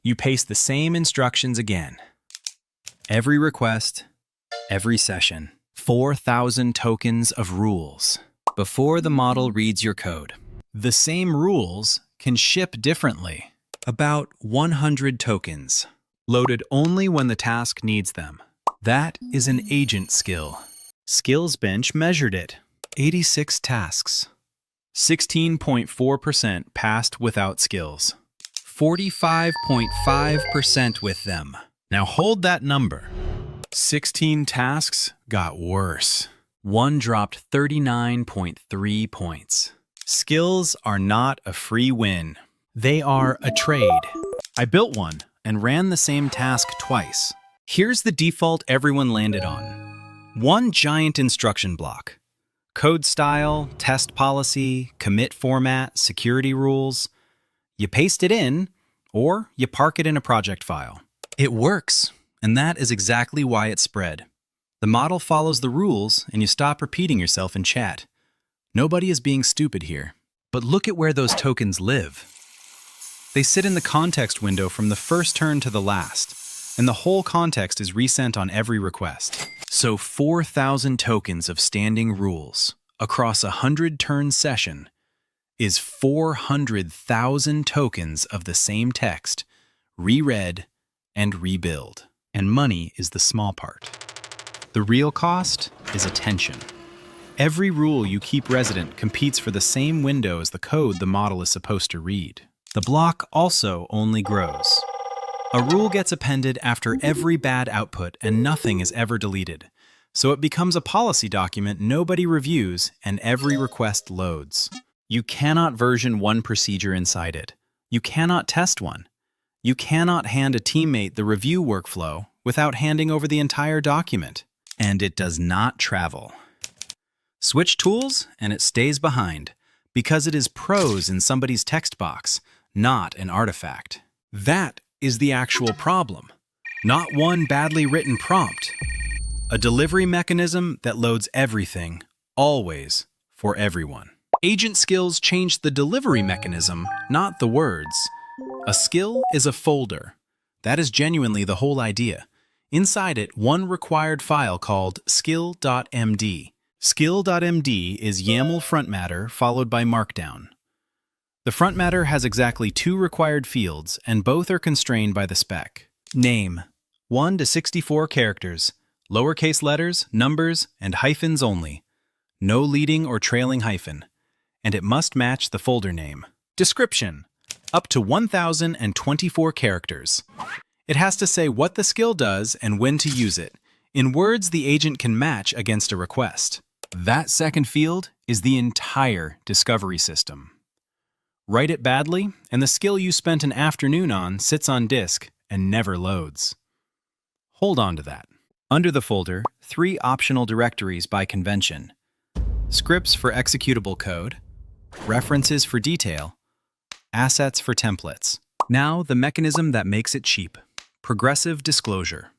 You paste the same instructions again. Every request, every session. 4,000 tokens of rules before the model reads your code. The same rules can ship differently. About 100 tokens, loaded only when the task needs them. That is an agent skill. SkillsBench measured it. 86 tasks. 16.4% passed without skills. 45.5% with them. Now hold that number. 16 tasks got worse. One dropped 39.3 points. Skills are not a free win. They are a trade. I built one and ran the same task twice. Here's the default everyone landed on. One giant instruction block. Code style, test policy, commit format, security rules. You paste it in, or you park it in a project file. It works, and that is exactly why it spread. The model follows the rules, and you stop repeating yourself in chat. Nobody is being stupid here. But look at where those tokens live. They sit in the context window from the first turn to the last, and the whole context is resent on every request. So 4,000 tokens of standing rules across a 100-turn session is 400,000 tokens of the same text, reread and rebuild. And money is the small part. The real cost is attention. Every rule you keep resident competes for the same window as the code the model is supposed to read. The block also only grows. A rule gets appended after every bad output and nothing is ever deleted. So it becomes a policy document nobody reviews and every request loads. You cannot version one procedure inside it. You cannot test one. You cannot hand a teammate the review workflow without handing over the entire document. And it does not travel. Switch tools and it stays behind because it is prose in somebody's text box, not an artifact. That is the actual problem, not one badly written prompt. A delivery mechanism that loads everything, always, for everyone. Agent skills change the delivery mechanism, not the words. A skill is a folder. That is genuinely the whole idea. Inside it, one required file called SKILL.md. SKILL.md is YAML front matter followed by Markdown. The front matter has exactly 2 required fields, and both are constrained by the spec. Name, 1 to 64 characters, lowercase letters, numbers, and hyphens only. No leading or trailing hyphen. And it must match the folder name. Description, up to 1,024 characters. It has to say what the skill does and when to use it, in words the agent can match against a request. That second field is the entire discovery system. Write it badly, and the skill you spent an afternoon on sits on disk and never loads. Hold on to that. Under the folder, 3 optional directories by convention. Scripts for executable code, references for detail, assets for templates. Now the mechanism that makes it cheap. Progressive disclosure.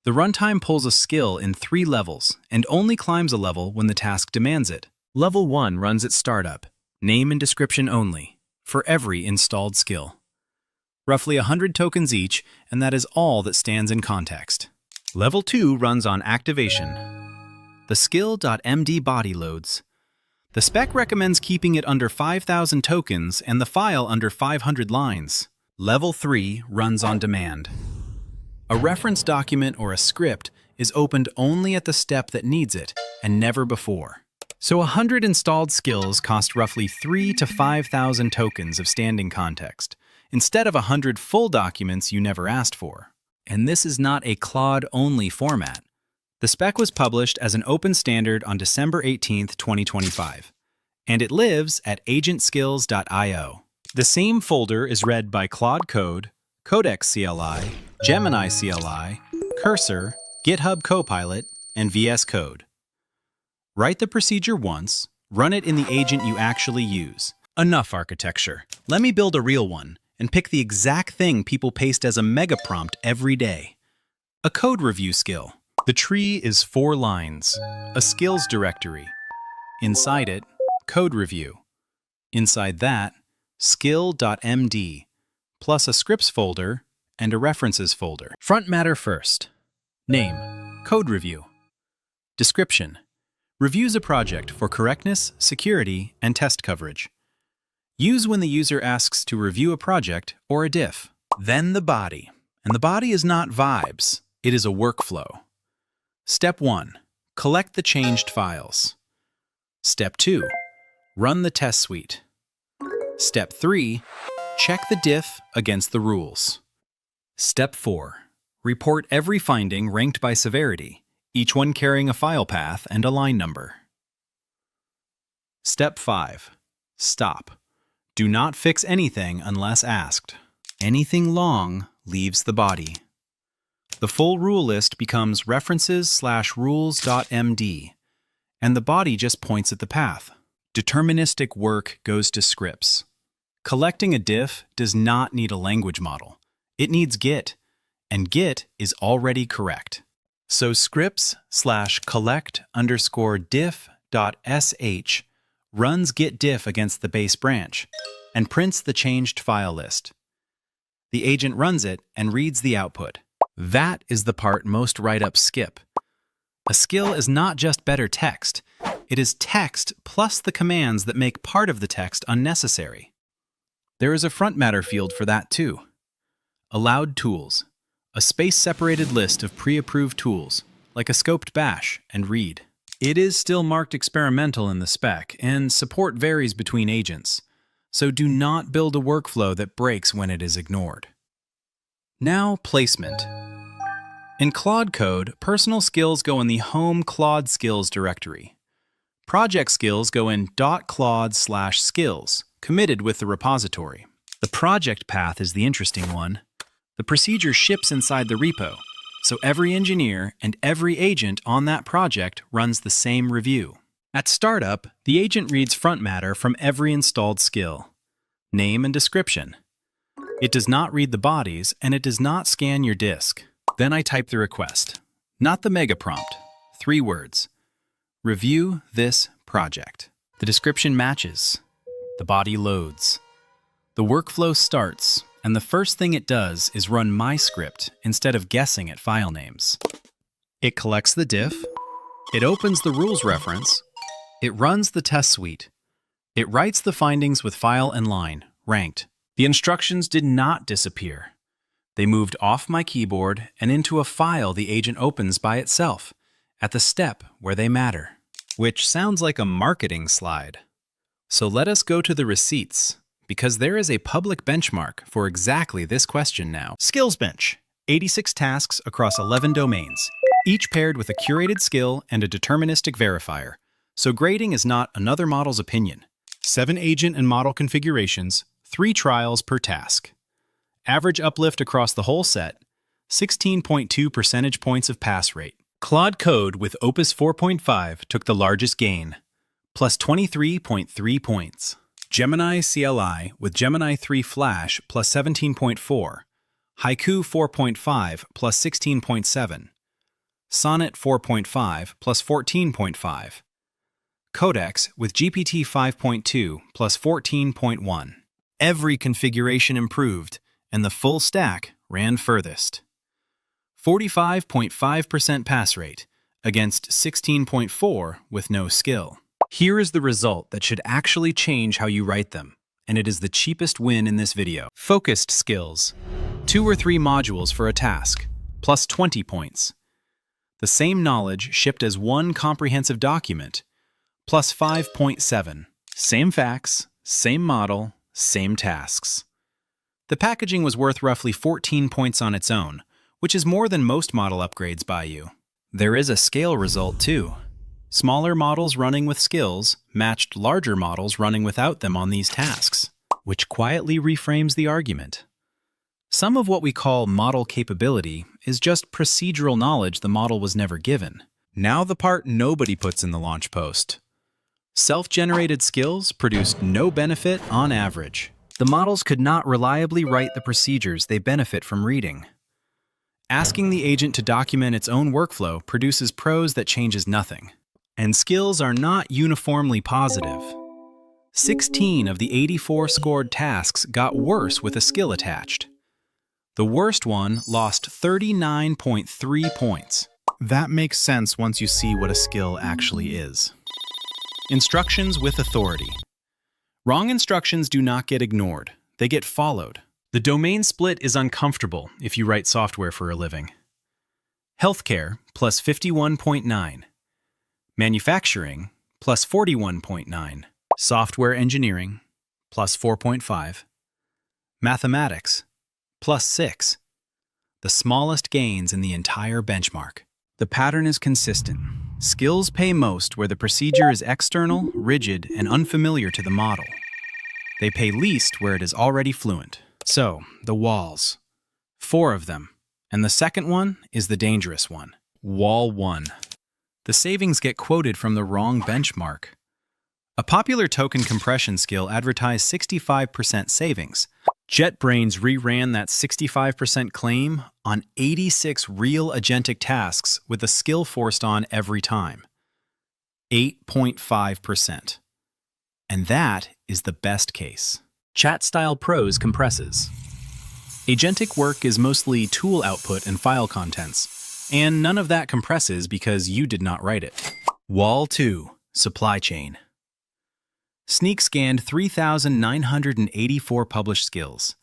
The runtime pulls a skill in 3 levels and only climbs a level when the task demands it. Level 1 runs at startup, name and description only, for every installed skill. Roughly 100 tokens each, and that is all that stands in context. Level 2 runs on activation. The SKILL.md body loads. The spec recommends keeping it under 5,000 tokens and the file under 500 lines. Level 3 runs on demand. A reference document or a script is opened only at the step that needs it, and never before. So 100 installed skills cost roughly 3,000 to 5,000 tokens of standing context, instead of 100 full documents you never asked for. And this is not a Claude-only format. The spec was published as an open standard on December 18, 2025, and it lives at agentskills.io. The same folder is read by Claude Code, Codex CLI, Gemini CLI, Cursor, GitHub Copilot, and VS Code. Write the procedure once, run it in the agent you actually use. Enough architecture. Let me build a real one and pick the exact thing people paste as a mega prompt every day. A code review skill. The tree is 4 lines, a skills directory. Inside it, code review. Inside that, skill.md, plus a scripts folder and a references folder. Front matter first. Name, code review. Description, reviews a project for correctness, security, and test coverage. Use when the user asks to review a project or a diff. Then the body. And the body is not vibes, it is a workflow. Step 1. Collect the changed files. Step 2. Run the test suite. Step 3. Check the diff against the rules. Step 4. Report every finding ranked by severity, each one carrying a file path and a line number. Step 5. Stop. Do not fix anything unless asked. Anything long leaves the body. The full rule list becomes references/rules.md, and the body just points at the path. Deterministic work goes to scripts. Collecting a diff does not need a language model. It needs Git, and Git is already correct. So scripts/collect_diff.sh runs git diff against the base branch and prints the changed file list. The agent runs it and reads the output. That is the part most write-ups skip. A skill is not just better text. It is text plus the commands that make part of the text unnecessary. There is a front matter field for that too. Allowed tools, a space-separated list of pre-approved tools, like a scoped bash and read. It is still marked experimental in the spec, and support varies between agents, so do not build a workflow that breaks when it is ignored. Now, placement. In Claude code, personal skills go in the home Claude skills directory. Project skills go in .claude/skills, committed with the repository. The project path is the interesting one. The procedure ships inside the repo, so every engineer and every agent on that project runs the same review. At startup, the agent reads front matter from every installed skill. Name and description. It does not read the bodies, and it does not scan your disk. Then I type the request, not the mega prompt, 3 words. Review this project. The description matches. The body loads. The workflow starts, and the first thing it does is run my script instead of guessing at file names. It collects the diff. It opens the rules reference. It runs the test suite. It writes the findings with file and line, ranked. The instructions did not disappear. They moved off my keyboard and into a file the agent opens by itself, at the step where they matter. Which sounds like a marketing slide. So let us go to the receipts, because there is a public benchmark for exactly this question now. SkillsBench, 86 tasks across 11 domains, each paired with a curated skill and a deterministic verifier. So grading is not another model's opinion. 7 agent and model configurations, 3 trials per task. Average uplift across the whole set, 16.2 percentage points of pass rate. Claude Code with Opus 4.5 took the largest gain, plus 23.3 points. Gemini CLI with Gemini 3 Flash plus 17.4. Haiku 4.5 plus 16.7. Sonnet 4.5 plus 14.5. Codex with GPT 5.2 plus 14.1. Every configuration improved, and the full stack ran furthest. 45.5% pass rate against 16.4 with no skill. Here is the result that should actually change how you write them, and it is the cheapest win in this video. Focused skills. 2 or 3 modules for a task, plus 20 points. The same knowledge shipped as one comprehensive document, plus 5.7. Same facts, same model, same tasks. The packaging was worth roughly 14 points on its own, which is more than most model upgrades buy you. There is a scale result too. Smaller models running with skills matched larger models running without them on these tasks, which quietly reframes the argument. Some of what we call model capability is just procedural knowledge the model was never given. Now the part nobody puts in the launch post. Self-generated skills produced no benefit on average. The models could not reliably write the procedures they benefit from reading. Asking the agent to document its own workflow produces prose that changes nothing. And skills are not uniformly positive. 16 of the 84 scored tasks got worse with a skill attached. The worst one lost 39.3 points. That makes sense once you see what a skill actually is. Instructions with authority. Wrong instructions do not get ignored. They get followed. The domain split is uncomfortable if you write software for a living. Healthcare, plus 51.9. Manufacturing, plus 41.9. Software engineering, plus 4.5. Mathematics, plus 6. The smallest gains in the entire benchmark. The pattern is consistent. Skills pay most where the procedure is external, rigid, and unfamiliar to the model. They pay least where it is already fluent. So, the walls. 4 of them. And the second one is the dangerous one. Wall 1. The savings get quoted from the wrong benchmark. A popular token compression skill advertised 65% savings. JetBrains reran that 65% claim on 86 real agentic tasks with a skill forced on every time. 8.5%. And that is the best case. Chat-style prose compresses. Agentic work is mostly tool output and file contents, and none of that compresses because you did not write it. Wall 2. Supply chain. Snyk scanned 3,984 published skills.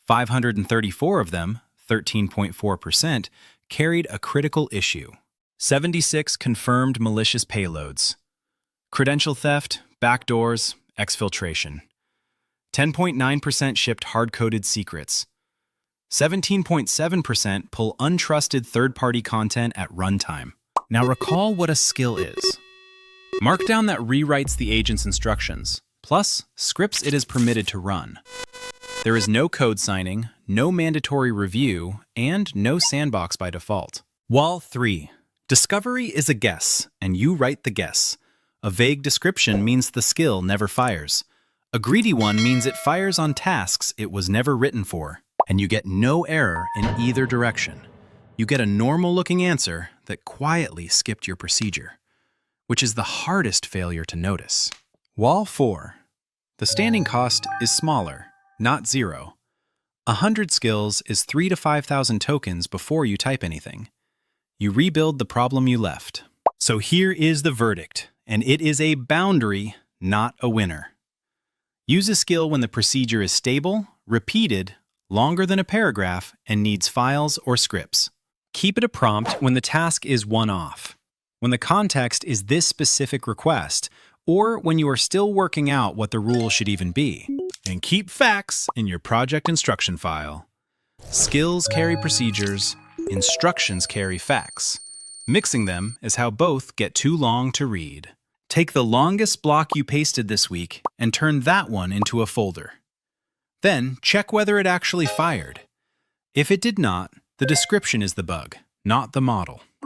534 of them, 13.4%, carried a critical issue. 76 confirmed malicious payloads. Credential theft, backdoors, exfiltration. 10.9% shipped hard-coded secrets. 17.7% pull untrusted third-party content at runtime. Now recall what a skill is. Markdown that rewrites the agent's instructions, plus scripts it is permitted to run. There is no code signing, no mandatory review, and no sandbox by default. Wall 3. Discovery is a guess, and you write the guess. A vague description means the skill never fires. A greedy one means it fires on tasks it was never written for, and you get no error in either direction. You get a normal-looking answer that quietly skipped your procedure, which is the hardest failure to notice. Wall 4. The standing cost is smaller, not 0. 100 skills is 3,000 to 5,000 tokens before you type anything. You rebuild the problem you left. So here is the verdict, and it is a boundary, not a winner. Use a skill when the procedure is stable, repeated, longer than a paragraph, and needs files or scripts. Keep it a prompt when the task is one-off, when the context is this specific request, or when you are still working out what the rule should even be. And keep facts in your project instruction file. Skills carry procedures, instructions carry facts. Mixing them is how both get too long to read. Take the longest block you pasted this week and turn that one into a folder. Then check whether it actually fired. If it did not, the description is the bug, not the model.